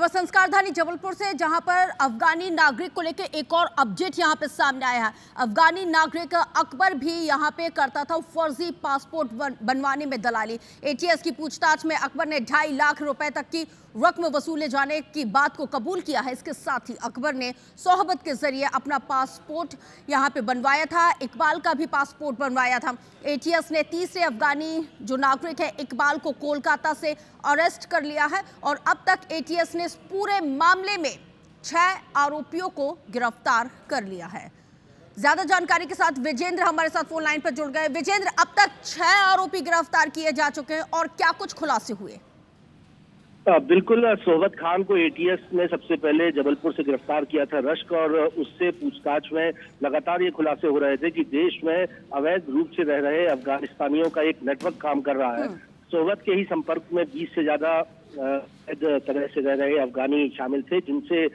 खबर संस्कारधानी जबलपुर से, जहां पर अफगानी नागरिक को लेकर एक और अपडेट यहां पे सामने आया है। अफगानी नागरिक अकबर भी यहां पे करता था फर्जी पासपोर्ट बनवाने में दलाली। एटीएस की पूछताछ में अकबर ने 2.5 लाख रुपए तक की रकम वसूले जाने की बात को कबूल किया है। इसके साथ ही अकबर ने सोहबत के जरिए अपना पासपोर्ट यहां पे बनवाया था, इकबाल का भी पासपोर्ट बनवाया था। एटीएस ने तीसरे अफगानी जो नागरिक है इकबाल को कोलकाता से अरेस्ट कर लिया है और अब तक एटीएस ने इस पूरे मामले में 6 आरोपियों को गिरफ्तार कर लिया है। ज्यादा जानकारी के साथ विजेंद्र हमारे साथ फोन लाइन पर जुड़ गए। विजेंद्र, अब तक 6 आरोपी गिरफ्तार किए जा चुके हैं और क्या कुछ खुलासे हुए? बिल्कुल, सोहबत खान को एटीएस ने सबसे पहले जबलपुर से गिरफ्तार किया था रश्क, और उससे पूछताछ में लगातार ये खुलासे हो रहे थे कि देश में अवैध रूप से रह रहे अफगानिस्तानियों का एक नेटवर्क काम कर रहा है। सोहबत के ही संपर्क में 20 से ज्यादा तरह से रह रहे अफगानी शामिल थे, जिनसे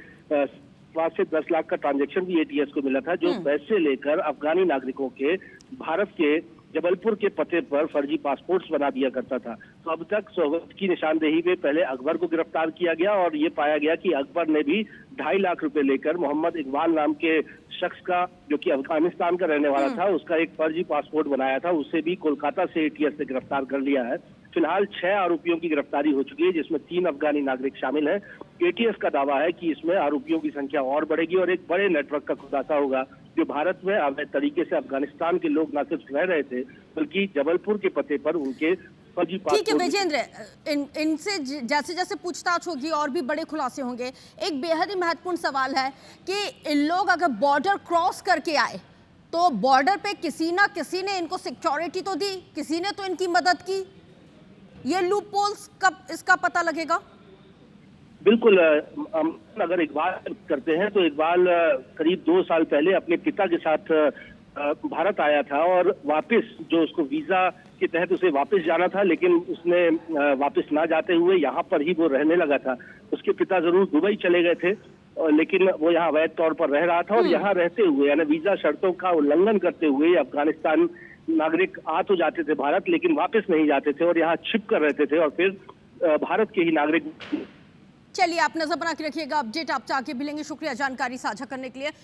5 से 10 लाख का ट्रांजैक्शन भी एटीएस को मिला था, जो पैसे लेकर अफगानी नागरिकों के भारत के जबलपुर के पते पर फर्जी पासपोर्ट्स बना दिया करता था। तो अब तक सोहबत की निशानदेही में पहले अकबर को गिरफ्तार किया गया और ये पाया गया कि अकबर ने भी 2.5 लाख रुपए लेकर मोहम्मद इकबाल नाम के शख्स का, जो कि अफगानिस्तान का रहने वाला था, उसका एक फर्जी पासपोर्ट बनाया था। उसे भी कोलकाता से एटीएस ने गिरफ्तार कर लिया है। फिलहाल 6 आरोपियों की गिरफ्तारी हो चुकी है, जिसमें 3 अफगानी नागरिक शामिल हैं। एटीएस का दावा है कि इसमें आरोपियों की संख्या और बढ़ेगी और एक बड़े नेटवर्क का खुलासा होगा, जो भारत में अवैध तरीके से अफगानिस्तान के लोग न सिर्फ रह रहे थे, बल्कि जबलपुर के पते पर उनके फर्जी पासपोर्ट। ठीक है विजेंद्र, इनसे जैसे जैसे पूछताछ होगी और भी बड़े खुलासे होंगे। एक बेहद ही महत्वपूर्ण सवाल है कि इन लोग अगर बॉर्डर क्रॉस करके आए तो बॉर्डर पे किसी ना किसी ने इनको सिक्योरिटी तो दी, किसी ने तो इनकी मदद की। ये लूप होल्स कब इसका पता लगेगा? बिल्कुल, अगर इकबाल करते हैं तो इकबाल करीब 2 साल पहले अपने पिता के साथ भारत आया था और वापस, जो उसको वीजा के तहत उसे वापस जाना था, लेकिन उसने वापस ना जाते हुए यहाँ पर ही वो रहने लगा था। उसके पिता जरूर दुबई चले गए थे, लेकिन वो यहाँ अवैध तौर पर रह रहा था और यहाँ रहते हुए, यानी वीजा शर्तों का उल्लंघन करते हुए अफगानिस्तान नागरिक आ तो जाते थे भारत, लेकिन वापस नहीं जाते थे और यहाँ छिप कर रहते थे और फिर भारत के ही नागरिक। चलिए, आप नजर बना के रखिएगा, अपडेट आपसे आगे भी लेंगे। शुक्रिया जानकारी साझा करने के लिए।